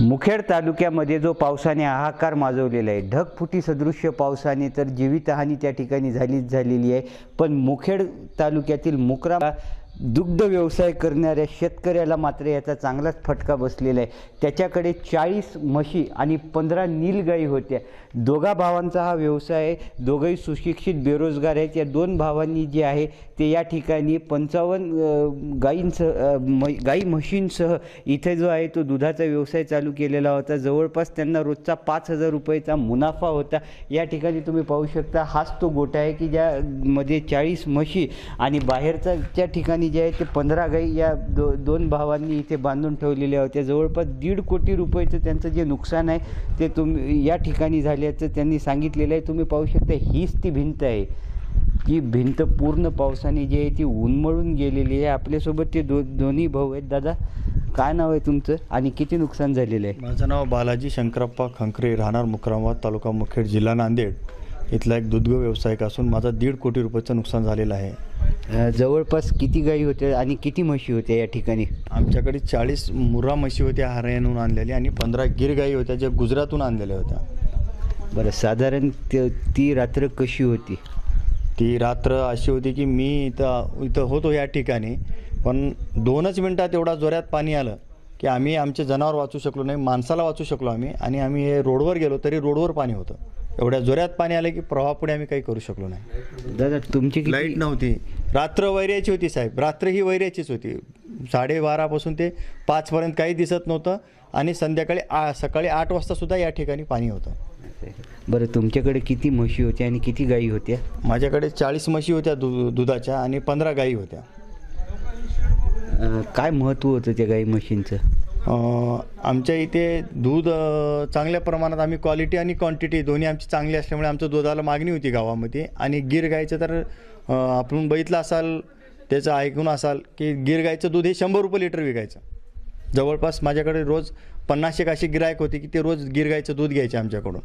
मुखेड तालुक्यामध्ये जो पावसाने हाहाकार माजवलेला आहे, ढगफुटी सदृश्य पावसाने तर जीवितहानी त्या ठिकाणी झालेली आहे। पण मुखेड तालुक्यातील मुक्राम दुग्ध व्यवसाय करणाऱ्या शेतकऱ्याला मात्र याचा चांगलाच फटका बसलेला आहे। त्याच्याकडे 40 म्हशी आणि 15 नीलगाई होत्या। दोघा भावांचा हा व्यवसाय आहे। दोघंही सुशिक्षित बेरोजगार आहेत। या दोन भावांनी जे आहे ते या ठिकाणी 55 गाई म्हशींसह इथे जो आहे तो दुधाचा व्यवसाय चालू केलेला होता। जवळपास त्यांना रोजचा 5000 रुपयाचा मुनाफा होता। या ठिकाणी तुम्ही पाहू शकता, हाच तो गोठा आहे की ज्यामध्ये 40 म्हशी आणि बाहेरच्या ठिकाणी जे आहे ते 15 गाई या दोन भावांनी इथे बांधून ठेवलेल्या होत्या। जवळपास 1.5 कोटी रुपयाचं त्यांचं जे नुकसान आहे ते या ठिकाणी झाल्याचं त्यांनी सांगितलेलं आहे। तुम्ही पाहू शकता, हीच ती भिंत आहे की भिंत पूर्ण पावसाने जी आहे ती उन्मळून गेलेली आहे। आपल्यासोबत ते दोन्ही भाऊ आहेत। दादा, काय नाव आहे तुमचं आणि किती नुकसान झालेलं आहे? माझं नाव बालाजी शंकरप्पा खंकरे, राहणार मुक्रामवाड, तालुका मुखेड, जिल्हा नांदेड इथला एक दुग्ध व्यावसायिक असून माझा 1.5 कोटी रुपयाचं नुकसान झालेलं आहे। जवळपास किती गाई होत्या आणि किती म्हशी होत्या या ठिकाणी? आमच्याकडे 40 मुर्रा म्हशी होत्या हरियाणाहून आणलेल्या आणि 15 गिर गाई होत्या ज्या गुजरातहून आणलेल्या होत्या। बरं, साधारण ती रात्र कशी होती? ती रात्र अशी होती की मी इथं होतो या ठिकाणी, पण 2च मिनटात एवढा जोरात पाणी आलं की आम्ही आमचे जनावर वाचू शकलो नाही, माणसाला वाचू शकलो आम्ही। आणि आम्ही हे रोडवर गेलो तरी रोडवर पाणी होतं। एवढ्या जोरात पाणी आलं की प्रवाहापुढे आम्ही काही करू शकलो नाही। दादा, तुमची लाईट नव्हती, रात्र वैऱ्याची होती साहेब, रात्र ही वैऱ्याचीच होती। 12:30 पासून ते 5 पर्यंत काही दिसत नव्हतं आणि सकाळी 8 वाजता सुद्धा या ठिकाणी पाणी होतं। बरं, तुमच्याकडे किती म्हशी होत्या आणि किती गाई होत्या? माझ्याकडे 40 म्हशी होत्या दुधाच्या आणि 15 गाई होत्या। काय महत्त्व होतं त्या गाई म्हशींचं? आमच्या इथे दूध चांगल्या प्रमाणात, आम्ही क्वालिटी आणि क्वांटिटी दोन्ही आमची चांगली असल्यामुळे आमचं दुधाला मागणी होती गावामध्ये। आणि गिर गाईचं तर आपण बघितलं असाल, त्याचं ऐकून असाल की गिर गाईचं दूध हे 100 रुपये लिटर विकायचं। जवळपास माझ्याकडे रोज 50 अशी गिरायक होती की ते रोज गिर गाईचं दूध घ्यायचे आमच्याकडून।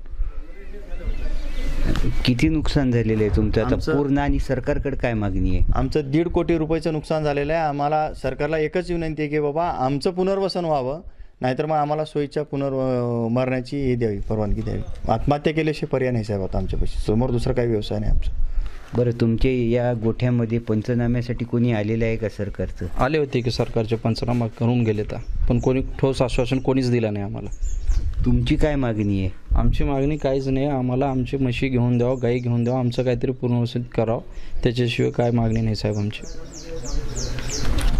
किती नुकसान झालेलं आहे तुमचं आता पूर्ण आणि सरकारकडे काय मागणी आहे? आमचं 1.5 कोटी रुपयाचं नुकसान झालेलं आहे। आम्हाला सरकारला एकच विनंती आहे की बाबा आमचं पुनर्वसन व्हावं, नाहीतर मग आम्हाला सोयीच्या मरण्याची हे द्यावी, परवानगी द्यावी। आत्महत्या केल्याशिवाय पर्याय नाही साहेब आता आमच्यापाशी, समोर दुसरा काही व्यवसाय नाही आमचा। बरं, तुमचे या गोठ्यामध्ये पंचनाम्यासाठी कोणी आलेलं आहे का? सरकारचं आले होते की सरकारचे पंचनामा करून गेले तर, पण कोणी ठोस आश्वासन कोणीच दिलं नाही आम्हाला। तुमची काय मागणी आहे? आमची मागणी काहीच नाही, आम्हाला आमची म्हशी घेऊन द्यावं, गाई घेऊन द्यावं, आमचं काहीतरी पुनर्वसित करावं, त्याच्याशिवाय काय मागणी नाही साहेब आमची।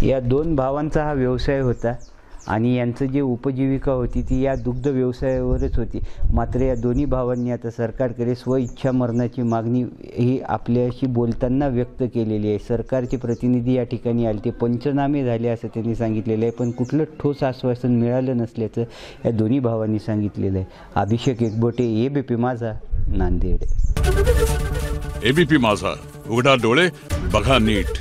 या दोन भावांचा हा व्यवसाय होता आणि यांचं जे उपजीविका होती ती या दुग्ध व्यवसायावरच होती। मात्र या दोन्ही भावांनी आता सरकारकडे स्वइच्छा मरणाची मागणी ही आपल्याशी बोलताना व्यक्त केलेली आहे। सरकारचे प्रतिनिधी या ठिकाणी आले, ते पंचनामे झाले असं त्यांनी सांगितलेलं आहे, पण कुठलं ठोस आश्वासन मिळालं नसल्याचं या दोन्ही भावांनी सांगितलेलं आहे। अभिषेक एकबोटे, एबीपी माझा, नांदेड। एबीपी माझा, उघडा डोळे बघा नीट।